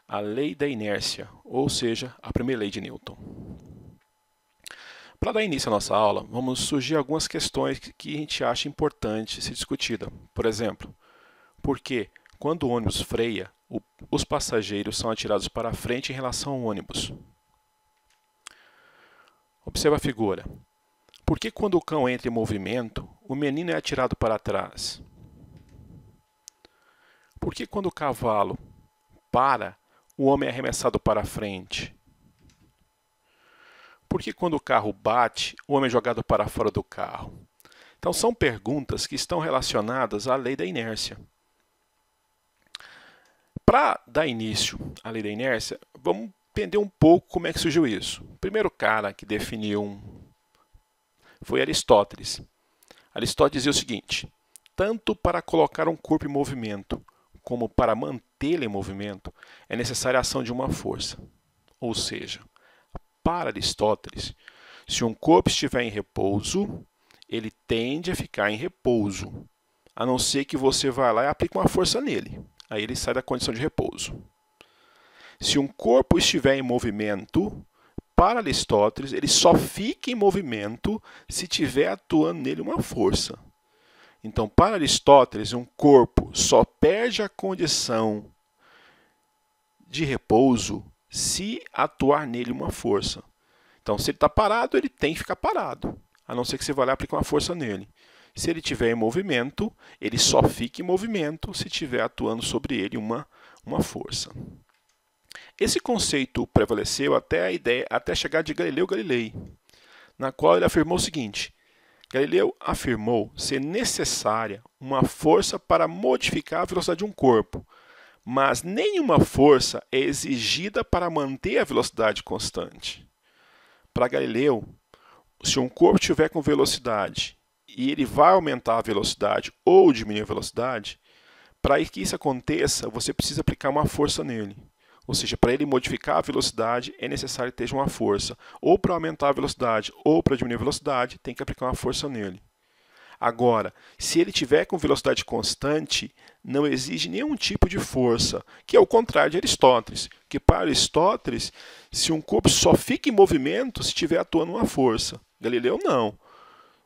a lei da inércia, ou seja, a primeira lei de Newton. Para dar início à nossa aula, vamos surgir algumas questões que a gente acha importante ser discutida. Por exemplo, por que, quando o ônibus freia, os passageiros são atirados para frente em relação ao ônibus? Observe a figura. Por que, quando o cão entra em movimento, o menino é atirado para trás? Por que, quando o cavalo para, o homem é arremessado para frente? Por que, quando o carro bate, o homem é jogado para fora do carro? Então, são perguntas que estão relacionadas à lei da inércia. Para dar início à lei da inércia, vamos entender um pouco como é que surgiu isso. O primeiro cara que definiu foi Aristóteles. Aristóteles dizia o seguinte: tanto para colocar um corpo em movimento como para mantê-lo em movimento é necessária a ação de uma força. Ou seja, para Aristóteles, se um corpo estiver em repouso, ele tende a ficar em repouso, a não ser que você vá lá e aplique uma força nele. Aí ele sai da condição de repouso. Se um corpo estiver em movimento, para Aristóteles, ele só fica em movimento se tiver atuando nele uma força. Então, para Aristóteles, um corpo só perde a condição de repouso se atuar nele uma força. Então, se ele está parado, ele tem que ficar parado, a não ser que você vá lá e aplique uma força nele. Se ele estiver em movimento, ele só fica em movimento se estiver atuando sobre ele uma força. Esse conceito prevaleceu até chegar de Galileu Galilei, na qual ele afirmou o seguinte: Galileu afirmou ser necessária uma força para modificar a velocidade de um corpo, mas nenhuma força é exigida para manter a velocidade constante. Para Galileu, se um corpo estiver com velocidade e ele vai aumentar a velocidade ou diminuir a velocidade, para que isso aconteça, você precisa aplicar uma força nele. Ou seja, para ele modificar a velocidade, é necessário que esteja uma força. Ou para aumentar a velocidade, ou para diminuir a velocidade, tem que aplicar uma força nele. Agora, se ele tiver com velocidade constante, não exige nenhum tipo de força, que é o contrário de Aristóteles. Que para Aristóteles, se um corpo só fica em movimento se estiver atuando uma força. Galileu não.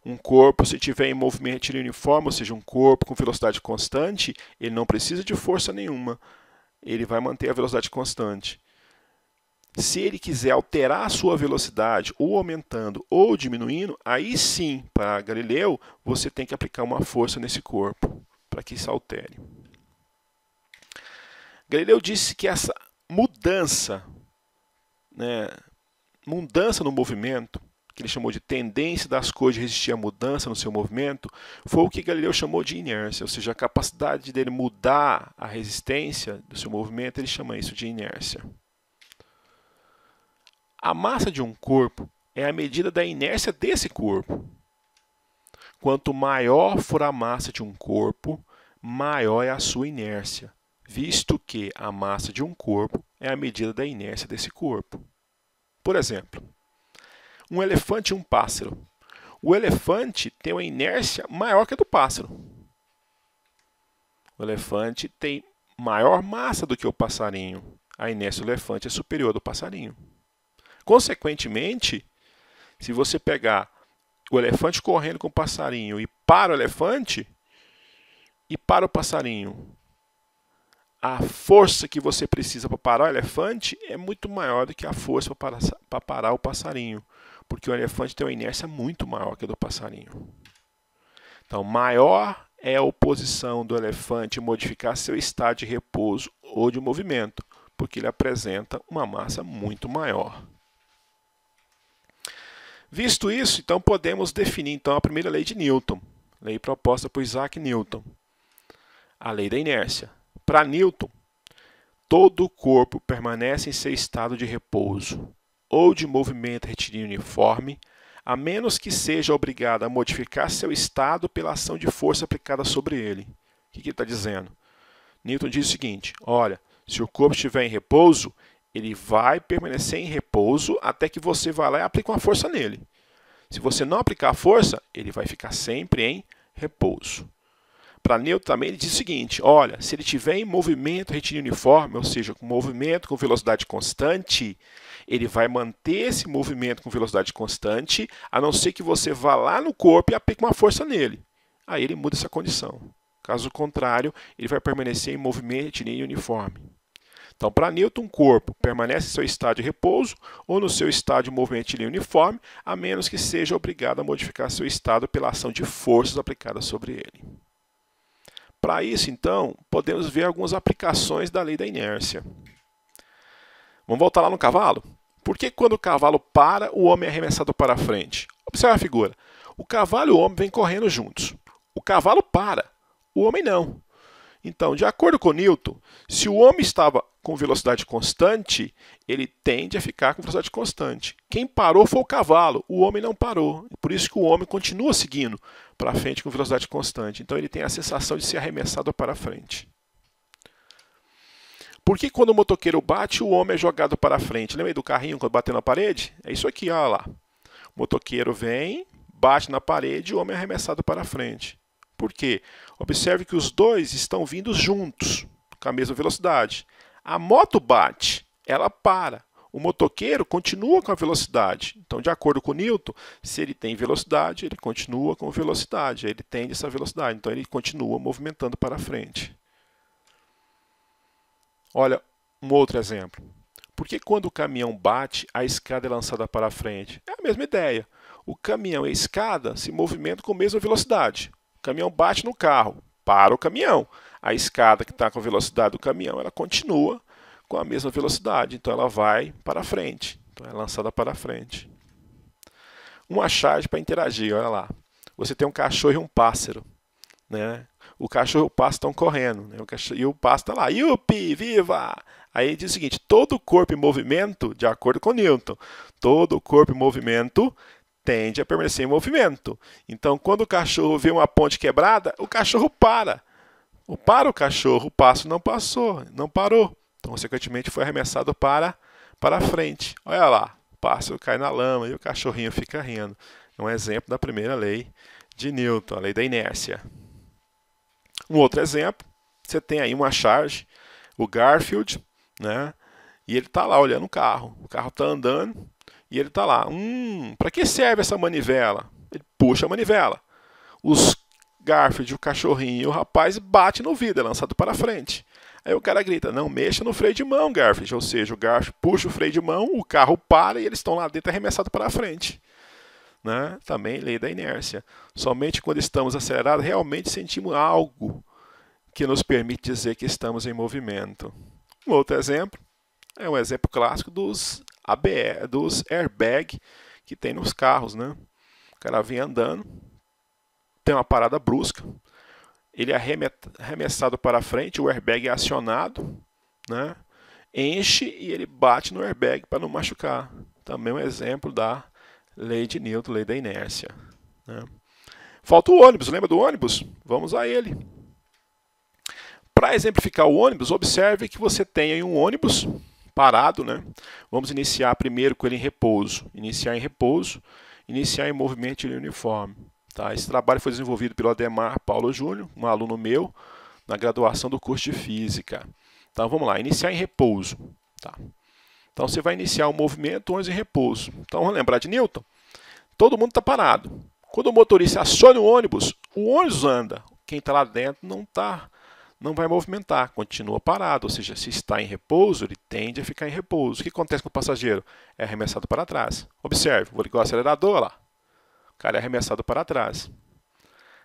Um corpo, se estiver em movimento uniforme, ou seja, um corpo com velocidade constante, ele não precisa de força nenhuma. Ele vai manter a velocidade constante. Se ele quiser alterar a sua velocidade, ou aumentando ou diminuindo, aí sim, para Galileu, você tem que aplicar uma força nesse corpo, para que isso altere. Galileu disse que essa mudança no movimento, que ele chamou de tendência das coisas de resistir à mudança no seu movimento, foi o que Galileu chamou de inércia, ou seja, a capacidade dele mudar a resistência do seu movimento, ele chama isso de inércia. A massa de um corpo é a medida da inércia desse corpo. Quanto maior for a massa de um corpo, maior é a sua inércia, visto que a massa de um corpo é a medida da inércia desse corpo. Por exemplo, um elefante e um pássaro. O elefante tem uma inércia maior que a do pássaro. O elefante tem maior massa do que o passarinho. A inércia do elefante é superior à do passarinho. Consequentemente, se você pegar o elefante correndo com o passarinho e para o elefante e para o passarinho, a força que você precisa para parar o elefante é muito maior do que a força para parar o passarinho, porque o elefante tem uma inércia muito maior que a do passarinho. Então, maior é a oposição do elefante modificar seu estado de repouso ou de movimento, porque ele apresenta uma massa muito maior. Visto isso, então podemos definir a primeira lei de Newton, lei proposta por Isaac Newton, a lei da inércia. Para Newton, todo o corpo permanece em seu estado de repouso ou de movimento retilíneo uniforme, a menos que seja obrigado a modificar seu estado pela ação de força aplicada sobre ele. O que ele está dizendo? Newton diz o seguinte: olha, se o corpo estiver em repouso, ele vai permanecer em repouso até que você vá lá e aplique uma força nele. Se você não aplicar a força, ele vai ficar sempre em repouso. Para Newton também ele diz o seguinte, olha, se ele tiver em movimento retilíneo uniforme, ou seja, com movimento com velocidade constante, ele vai manter esse movimento com velocidade constante, a não ser que você vá lá no corpo e aplique uma força nele. Aí ele muda essa condição. Caso contrário, ele vai permanecer em movimento retilíneo uniforme. Então, para Newton, o corpo permanece em seu estado de repouso ou no seu estado de movimento retilíneo uniforme, a menos que seja obrigado a modificar seu estado pela ação de forças aplicadas sobre ele. Para isso, então, podemos ver algumas aplicações da lei da inércia. Vamos voltar lá no cavalo? Por que quando o cavalo para, o homem é arremessado para frente? Observe a figura. O cavalo e o homem vêm correndo juntos. O cavalo para, o homem não. Então, de acordo com Newton, se o homem estava com velocidade constante, ele tende a ficar com velocidade constante. Quem parou foi o cavalo, o homem não parou. Por isso que o homem continua seguindo para frente com velocidade constante. Então, ele tem a sensação de ser arremessado para frente. Por que quando o motoqueiro bate, o homem é jogado para frente? Lembra aí do carrinho quando bateu na parede? É isso aqui, olha lá. O motoqueiro vem, bate na parede e o homem é arremessado para frente. Por quê? Observe que os dois estão vindo juntos, com a mesma velocidade. A moto bate, ela para. O motoqueiro continua com a velocidade. Então, de acordo com Newton, se ele tem velocidade, ele continua com velocidade. Ele tem essa velocidade, então ele continua movimentando para frente. Olha, um outro exemplo. Por que quando o caminhão bate, a escada é lançada para frente? É a mesma ideia. O caminhão e a escada se movimentam com a mesma velocidade. O caminhão bate no carro, para o caminhão. A escada que está com a velocidade do caminhão, ela continua com a mesma velocidade. Então, ela vai para frente. Então, é lançada para frente. Uma charge para interagir, olha lá. Você tem um cachorro e um pássaro, né? O cachorro e o pássaro estão correndo, né? E o pássaro está lá, yupi, viva! Aí diz o seguinte, todo corpo em movimento, de acordo com Newton, todo corpo em movimento tende a permanecer em movimento. Então, quando o cachorro vê uma ponte quebrada, o cachorro para. Para o cachorro, o pássaro não passou, não parou. Então, consequentemente, foi arremessado para frente. Olha lá, o pássaro cai na lama e o cachorrinho fica rindo. É um exemplo da primeira lei de Newton, a lei da inércia. Um outro exemplo, você tem aí uma charge, o Garfield, né? E ele está lá olhando o carro está andando e ele está lá. Para que serve essa manivela? Ele puxa a manivela. Os Garfield, o cachorrinho e o rapaz batem no vidro, é lançado para frente. Aí o cara grita, não mexa no freio de mão, Garfield. Ou seja, o Garfield puxa o freio de mão, o carro para e eles estão lá dentro arremessados para frente. Né? Também lei da inércia. Somente quando estamos acelerados, realmente sentimos algo que nos permite dizer que estamos em movimento. Um outro exemplo é um exemplo clássico dos airbag que tem nos carros. Né? O cara vem andando, tem uma parada brusca, ele é arremessado para frente, o airbag é acionado, né? Enche e ele bate no airbag para não machucar. Também um exemplo da lei de Newton, lei da inércia. Né? Falta o ônibus, lembra do ônibus? Vamos a ele. Para exemplificar o ônibus, observe que você tem aí um ônibus parado. Né? Vamos iniciar primeiro com ele em repouso. Iniciar em repouso, iniciar em movimento uniforme. Tá? Esse trabalho foi desenvolvido pelo Ademar Paulo Júnior, um aluno meu, na graduação do curso de Física. Então, vamos lá, iniciar em repouso. Tá? Então, você vai iniciar o movimento, ônibus em repouso. Então, vamos lembrar de Newton? Todo mundo está parado. Quando o motorista aciona o ônibus anda. Quem está lá dentro não vai movimentar, continua parado. Ou seja, se está em repouso, ele tende a ficar em repouso. O que acontece com o passageiro? É arremessado para trás. Observe, vou ligar o acelerador lá. O cara é arremessado para trás.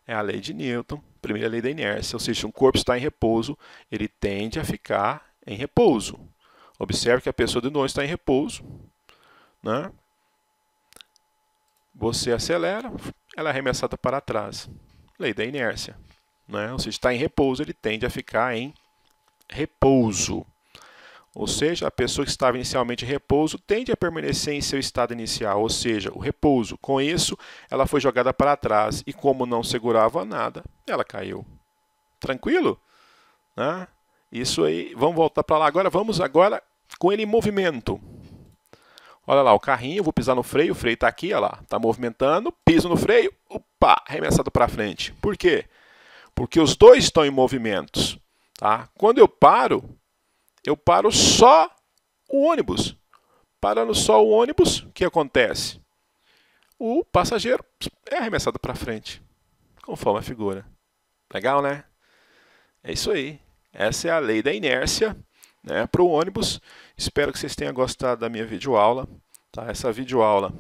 É a lei de Newton, primeira lei da inércia. Ou seja, se um corpo está em repouso, ele tende a ficar em repouso. Observe que a pessoa de novo está em repouso. Né? Você acelera, ela é arremessada para trás. Lei da inércia. Né? Ou seja, está em repouso, ele tende a ficar em repouso. Ou seja, a pessoa que estava inicialmente em repouso tende a permanecer em seu estado inicial, ou seja, o repouso. Com isso, ela foi jogada para trás e como não segurava nada, ela caiu. Tranquilo? Né? Isso aí, vamos voltar para lá agora. Vamos agora com ele em movimento. Olha lá, o carrinho, eu vou pisar no freio, o freio está aqui, olha lá, está movimentando, piso no freio, opa, arremessado para frente. Por quê? porque os dois estão em movimentos. Tá? Quando eu paro só o ônibus. Parando só o ônibus, o que acontece? O passageiro é arremessado para frente, conforme a figura. Legal, né? É isso aí. Essa é a lei da inércia, né, para o ônibus. Espero que vocês tenham gostado da minha videoaula. Tá? Essa videoaula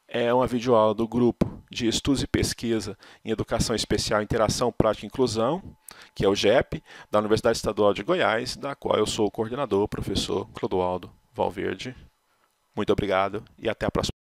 é uma videoaula do grupo de Estudos e Pesquisa em Educação Especial, Interação, Prática e Inclusão, que é o GEP, da Universidade Estadual de Goiás, da qual eu sou o coordenador, o professor Clodoaldo Valverde. Muito obrigado e até a próxima.